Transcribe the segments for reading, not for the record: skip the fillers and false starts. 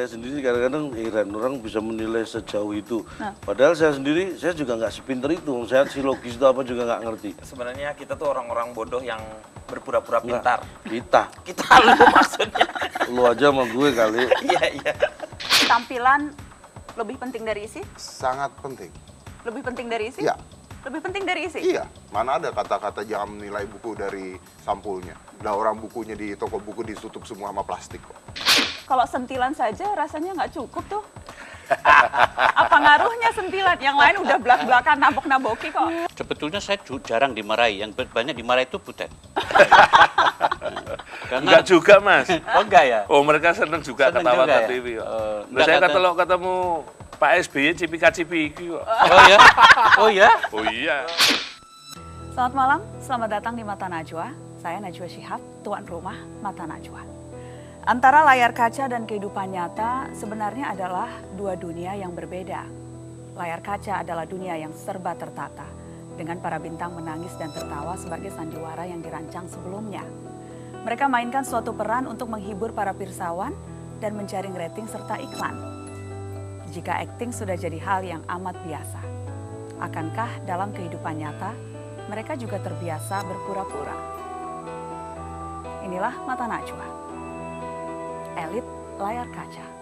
saya sendiri kadang-kadang heran orang bisa menilai sejauh itu. Padahal saya sendiri, saya juga nggak sepinter itu. Saya psikologis itu apa juga nggak ngerti. Sebenarnya kita tuh orang-orang bodoh yang berpura-pura pintar. Kita Lu maksudnya. lu aja sama gue kali. Iya, iya. Tampilan lebih penting dari isi? Sangat penting. Lebih penting dari isi? Iya. Lebih penting dari isi? Iya, mana ada kata-kata jangan menilai buku dari sampulnya. Udah orang bukunya di toko buku ditutup semua sama plastik kok. Kalau sentilan saja rasanya nggak cukup tuh. Apa ngaruhnya sentilan? Yang lain udah belak-belakan, nabok-naboki kok. Sebetulnya saya jarang dimarahi, yang banyak dimarahi itu Butet. Enggak juga, Mas. Oh enggak ya? Oh, mereka seneng juga Seneng ketawa juga ya? TV kok. Enggak, Saya kata- kalau ketemu Pak SBY cipika-cipiki kok. Oh ya? Oh ya? Oh iya. Selamat malam, selamat datang di Mata Najwa. Saya Najwa Shihab, tuan rumah Mata Najwa. Antara layar kaca dan kehidupan nyata sebenarnya adalah dua dunia yang berbeda. Layar kaca adalah dunia yang serba tertata, dengan para bintang menangis dan tertawa sebagai sandiwara yang dirancang sebelumnya. Mereka mainkan suatu peran untuk menghibur para pirsawan dan menjaring rating serta iklan. Jika akting sudah jadi hal yang amat biasa, akankah dalam kehidupan nyata mereka juga terbiasa berpura-pura? Inilah Mata Najwa, elit layar kaca.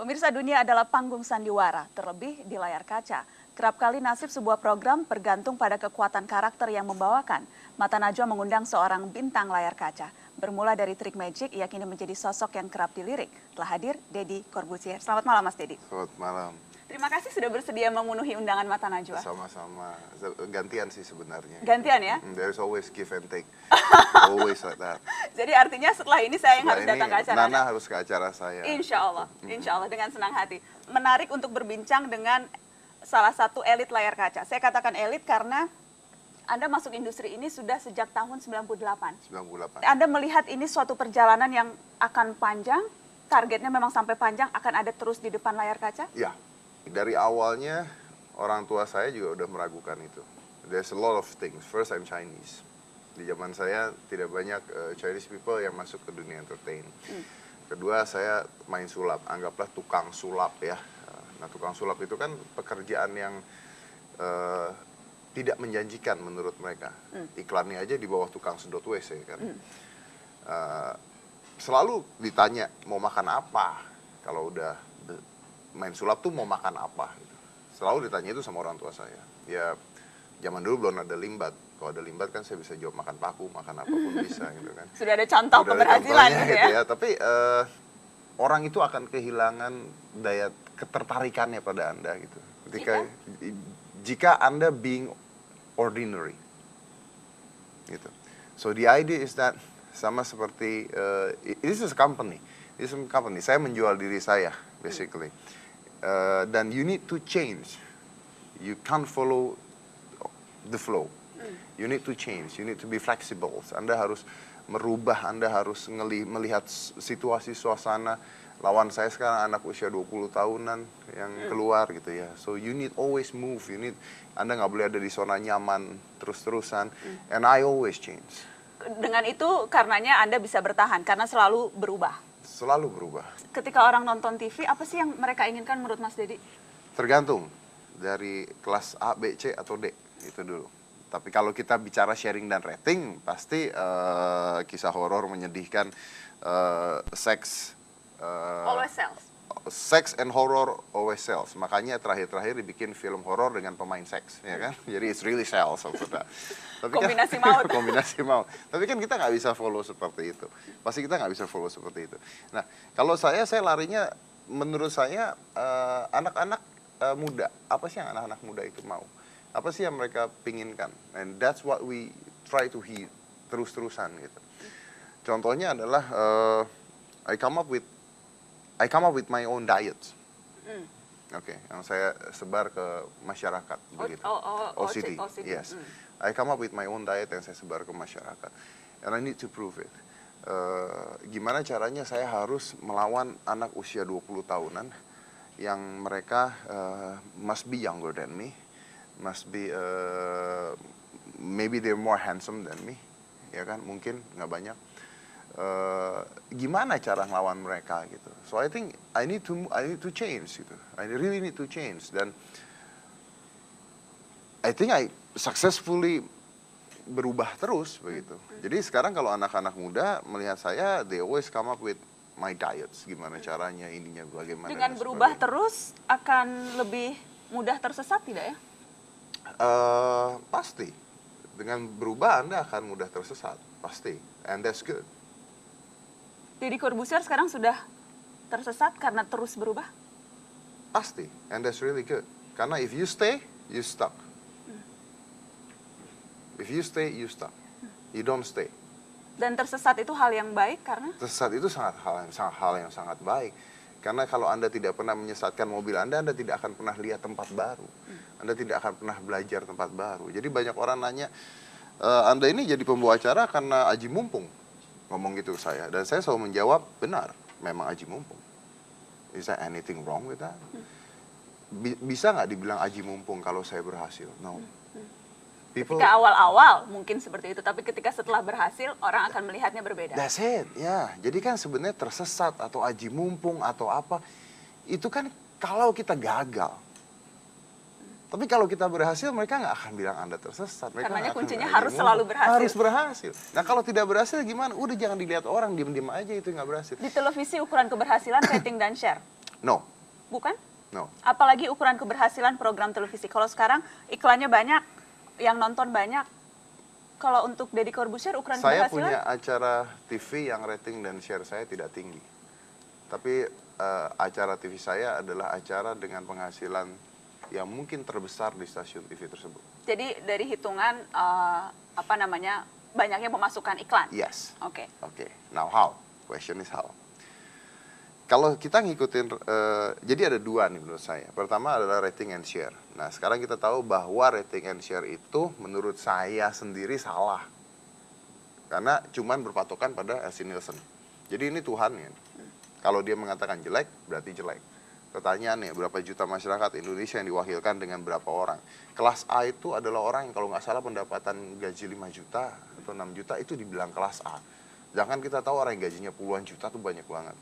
Pemirsa, dunia adalah panggung sandiwara, terlebih di layar kaca. Kerap kali nasib sebuah program bergantung pada kekuatan karakter yang membawakan. Mata Najwa mengundang seorang bintang layar kaca. Bermula dari trik magic, ia kini menjadi sosok yang kerap dilirik. Telah hadir Deddy Corbuzier. Selamat malam, Mas Deddy. Selamat malam. Terima kasih sudah bersedia memenuhi undangan Mata Najwa. Sama-sama. Gantian sih sebenarnya. Gantian ya? There's always give and take. Always like that. Jadi artinya setelah ini saya yang harus Setelah datang ke ini, acara Nana Anda? harus ke acara saya. Insya Allah dengan senang hati. Menarik untuk berbincang dengan salah satu elit layar kaca. Saya katakan elit karena Anda masuk industri ini sudah sejak tahun 98. 98. Anda melihat ini suatu perjalanan yang akan panjang, targetnya memang sampai panjang, akan ada terus di depan layar kaca? Ya, dari awalnya orang tua saya juga udah meragukan itu. There's a lot of things. First, I'm Chinese. Di zaman saya tidak banyak Chinese people yang masuk ke dunia entertain. Kedua, saya main sulap. Anggaplah tukang sulap ya. Nah, tukang sulap itu kan pekerjaan yang tidak menjanjikan menurut mereka. Iklannya aja di bawah tukang sedot WC kan. Selalu ditanya mau makan apa kalau udah main sulap tuh mau makan apa gitu. Selalu ditanya itu sama orang tua saya. Ya zaman dulu belum ada limbat. Kalau ada limbat kan saya bisa jawab makan paku, makan apapun bisa gitu kan. Sudah ada contoh Udah ada keberhasilan contohnya gitu ya? Tapi orang itu akan kehilangan daya ketertarikannya pada Anda gitu. Jika Anda being ordinary gitu. So the idea is that sama seperti this is a company. This is a company. Saya menjual diri saya basically. Dan you need to change. You can't follow the flow. You need to change. You need to be flexible. Anda harus merubah. Anda harus melihat situasi suasana. Lawan saya sekarang anak usia 20 tahunan yang keluar gitu ya. So you need always move. Anda nggak boleh ada di zona nyaman terus-terusan. And I always change. Dengan itu karenanya Anda bisa bertahan karena selalu berubah. Selalu berubah. Ketika orang nonton TV, apa sih yang mereka inginkan menurut Mas Deddy? Tergantung dari kelas A, B, C atau D itu dulu. Tapi kalau kita bicara sharing dan rating, pasti kisah horor menyedihkan, seks. Always sells. sex and horror always sells. Makanya terakhir-terakhir dibikin film horor dengan pemain seks, ya kan? Jadi it's really sells. Tapi Kombinasi maut. kombinasi maut. Tapi kan kita nggak bisa follow seperti itu. Pasti kita nggak bisa follow seperti itu. Nah, kalau saya larinya, menurut saya anak-anak muda. Apa sih yang anak-anak muda itu mau? Apa sih yang mereka pinginkan? And that's what we try to hear terus-terusan gitu. Contohnya adalah I come up with my own diet. Oke, yang saya sebar ke masyarakat begitu. OCD. Yes. I come up with my own diet yang saya sebar ke masyarakat. And I need to prove it. Gimana caranya saya harus melawan anak usia 20 tahunan yang mereka must be younger than me, must be maybe they're more handsome than me, ya kan? Mungkin nggak banyak. Gimana cara ngelawan mereka gitu. So I think I need to change gitu. I really need to change, dan I think I successfully berubah terus begitu. Jadi sekarang kalau anak-anak muda melihat saya, they always come up with my diets, gimana caranya, ininya bagaimana. Dengan berubah terus akan lebih mudah tersesat tidak ya? Pasti. Dengan berubah Anda akan mudah tersesat, pasti. And that's good. Deddy Corbuzier sekarang sudah tersesat karena terus berubah? Pasti, and that's really good. Karena if you stay, you stuck. If you stay, you stuck. You don't stay. Dan tersesat itu hal yang baik karena? Tersesat itu hal yang sangat baik. Karena kalau Anda tidak pernah menyesatkan mobil Anda tidak akan pernah lihat tempat baru. Anda tidak akan pernah belajar tempat baru. Jadi banyak orang nanya, Anda ini jadi pembawa acara karena aji mumpung. Ngomong gitu saya, dan saya selalu menjawab, benar, memang aji mumpung. Is there anything wrong with that? Bisa nggak dibilang aji mumpung kalau saya berhasil? No. Ketika awal-awal mungkin seperti itu, tapi ketika setelah berhasil, orang akan melihatnya berbeda. That's it, ya. Jadi kan sebenarnya tersesat atau aji mumpung atau apa, itu kan kalau kita gagal. Tapi kalau kita berhasil, mereka nggak akan bilang Anda tersesat. Karenanya kuncinya harus selalu berhasil. Harus berhasil. Nah kalau tidak berhasil gimana? Udah jangan dilihat orang, diem-diem aja itu nggak berhasil. Di televisi ukuran keberhasilan rating dan share? No. Bukan? No. Apalagi ukuran keberhasilan program televisi. Kalau sekarang iklannya banyak, yang nonton banyak. Kalau untuk Deddy Corbuzier ukuran Saya keberhasilan? punya acara TV yang rating dan share saya tidak tinggi. Tapi acara TV saya adalah acara dengan penghasilan yang mungkin terbesar di stasiun TV tersebut. Jadi dari hitungan banyaknya pemasukan iklan. Yes. Oke. Oke. Now how? Question is how. Kalau kita ngikutin, jadi ada dua nih menurut saya. Pertama adalah rating and share. Nah sekarang kita tahu bahwa rating and share itu menurut saya sendiri salah. Karena cuman berpatokan pada LC Nielsen. Jadi ini Tuhan ya. Kalau dia mengatakan jelek, berarti jelek. Pertanyaannya, berapa juta masyarakat Indonesia yang diwakilkan dengan berapa orang? Kelas A itu adalah orang yang kalau nggak salah pendapatan gaji 5 juta atau 6 juta itu dibilang kelas A. Jangan kita tahu orang yang gajinya puluhan juta tuh banyak banget.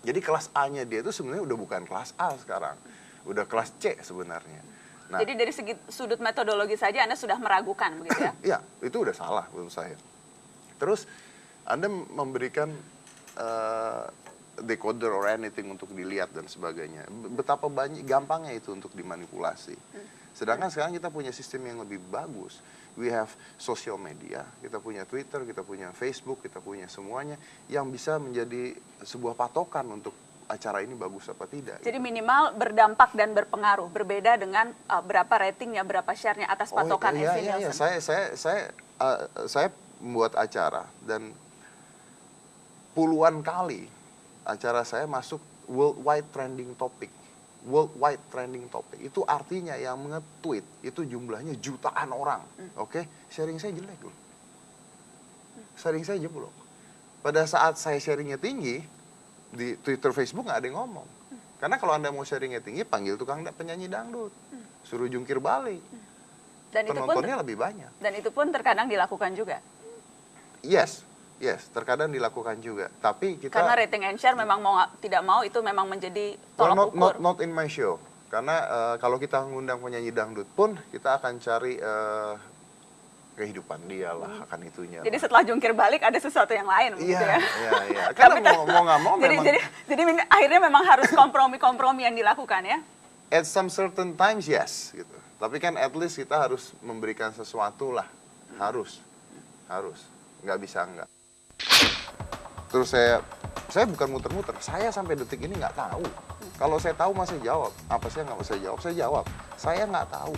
Jadi kelas A-nya dia itu sebenarnya udah bukan kelas A sekarang. Udah kelas C sebenarnya. Nah, jadi dari segi sudut metodologi saja Anda sudah meragukan begitu ya? Iya, itu udah salah menurut saya. Terus Anda memberikan decoder or anything untuk dilihat dan sebagainya. Betapa gampangnya itu untuk dimanipulasi. Sedangkan sekarang kita punya sistem yang lebih bagus. We have social media, kita punya Twitter, kita punya Facebook, kita punya semuanya yang bisa menjadi sebuah patokan untuk acara ini bagus apa tidak. Jadi minimal berdampak dan berpengaruh, berbeda dengan berapa ratingnya, berapa share-nya atas patokan LC Nielsen. Saya membuat acara dan puluhan kali acara saya masuk worldwide trending topic. Worldwide trending topic itu artinya yang nge-tweet itu jumlahnya jutaan orang. Oke, sharing saya jelek loh. Sharing saya jeblok. Pada saat saya sharingnya tinggi di Twitter, Facebook nggak ada yang ngomong. Karena kalau Anda mau sharingnya tinggi, panggil tukang penyanyi dangdut, suruh jungkir balik. Dan penontonnya lebih banyak. Dan itu pun terkadang dilakukan juga. Yes, terkadang dilakukan juga. Tapi kita karena rating and share memang tidak mau itu memang menjadi tolok ukur. Not in my show. Karena kalau kita mengundang penyanyi dangdut pun kita akan cari kehidupan dia lah, akan itunya. Jadi setelah jungkir balik ada sesuatu yang lain Iya, gitu ya. iya. Karena mau nggak mau Jadi, memang jadi akhirnya memang harus kompromi-kompromi yang dilakukan ya. at some certain times yes gitu. Tapi kan at least kita harus memberikan sesuatu lah. Harus. Nggak bisa enggak. Terus saya bukan muter-muter. Saya sampai detik ini nggak tahu. Kalau saya tahu masih jawab. Apa saya nggak bisa jawab? Saya jawab. Saya nggak tahu.